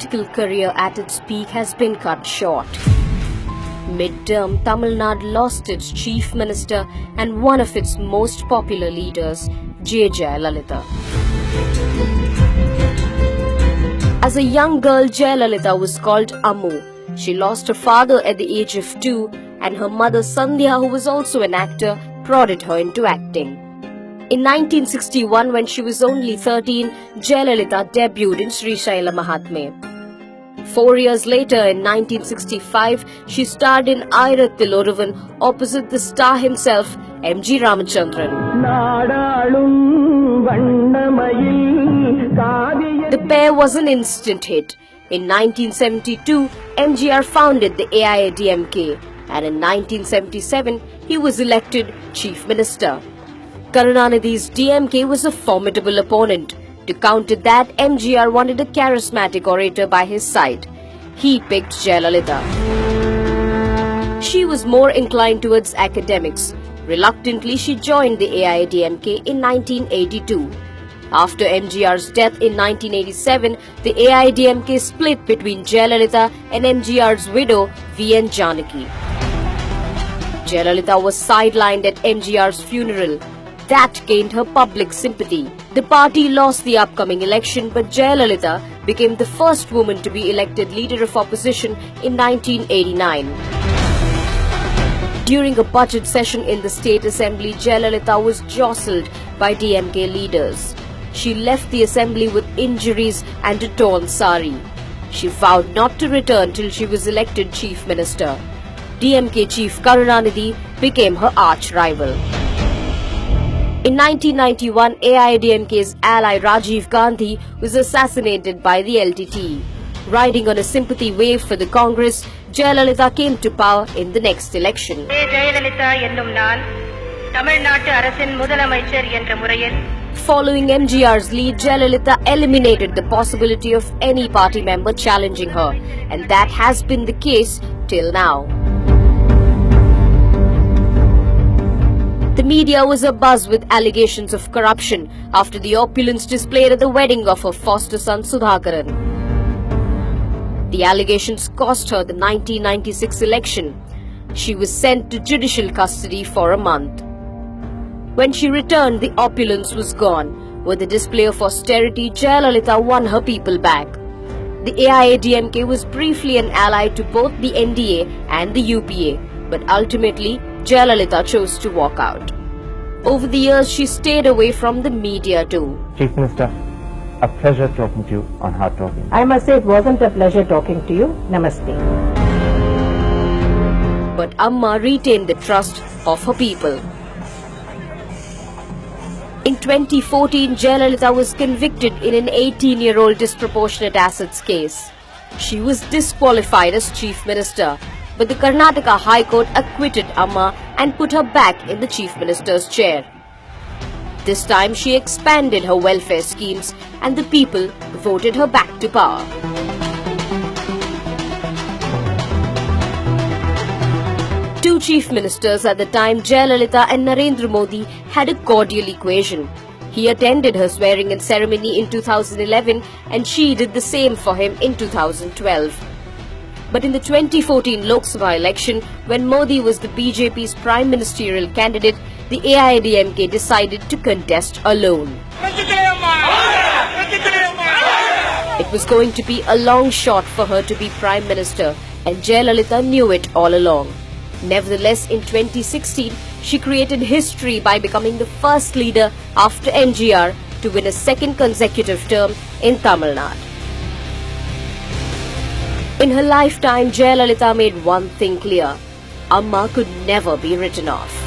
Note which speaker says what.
Speaker 1: political career at its peak has been cut short. Mid-term, Tamil Nadu lost its chief minister and one of its most popular leaders, J Jayalalitha. As a young girl, Jayalalitha was called Ammu. She lost her father at the age of 2, and her mother Sandhya, who was also an actor, prodded her into acting. In 1961, when she was only 13, Jayalalitha debuted in Sri Shaila Mahatme. 4 years later, in 1965, she starred in Ayirathil opposite the star himself, M.G. Ramachandran. The pair was an instant hit. In 1972, MGR founded the AIADMK, and in 1977, he was elected Chief Minister. Karunanidhi's DMK was a formidable opponent. To counter that, MGR wanted a charismatic orator by his side. He picked Jayalalitha. She was more inclined towards academics. Reluctantly, she joined the AIADMK in 1982. After MGR's death in 1987, the AIADMK split between Jayalalitha and MGR's widow, V.N. Janaki. Jayalalitha was sidelined at MGR's funeral. That gained her public sympathy. The party lost the upcoming election, but Jayalalitha became the first woman to be elected leader of opposition in 1989. During a budget session in the State Assembly, Jayalalitha was jostled by DMK leaders. She left the assembly with injuries and a torn sari. She vowed not to return till she was elected Chief Minister. DMK Chief Karunanidhi became her arch rival. In 1991, AIADMK's ally Rajiv Gandhi was assassinated by the LTT. Riding on a sympathy wave for the Congress, Jayalalitha came to power in the next election.
Speaker 2: J Jayalalitha ennum naan Tamil Nadu அரசின் முதலமைச்சர் என்ற முறையில்
Speaker 1: Following MGR's lead, Jayalalitha eliminated the possibility of any party member challenging her, and that has been the case till now. The media was abuzz with allegations of corruption after the opulence displayed at the wedding of her foster son Sudhakaran. The allegations cost her the 1996 election. She was sent to judicial custody for a month. When she returned, the opulence was gone. With a display of austerity, Jayalalitha won her people back. The AIADMK was briefly an ally to both the NDA and the UPA, but ultimately, Jayalalitha chose to walk out. Over the years, she stayed away from the media too.
Speaker 3: Chief Minister, a pleasure talking to you on Hard Talking.
Speaker 4: I must say it wasn't a pleasure talking to you. Namaste.
Speaker 1: But Amma retained the trust of her people. In 2014, Jayalalitha was convicted in an 18-year-old disproportionate assets case. She was disqualified as Chief Minister, but the Karnataka High Court acquitted Amma and put her back in the Chief Minister's chair. This time she expanded her welfare schemes and the people voted her back to power. Two chief ministers at the time, Jayalalitha and Narendra Modi, had a cordial equation. He attended her swearing-in ceremony in 2011 and she did the same for him in 2012. But in the 2014 Lok Sabha election, when Modi was the BJP's prime ministerial candidate, the AIADMK decided to contest alone. It was going to be a long shot for her to be prime minister, and Jayalalitha knew it all along. Nevertheless, in 2016, she created history by becoming the first leader after MGR to win a second consecutive term in Tamil Nadu. In her lifetime, Jayalalitha made one thing clear: Amma could never be written off.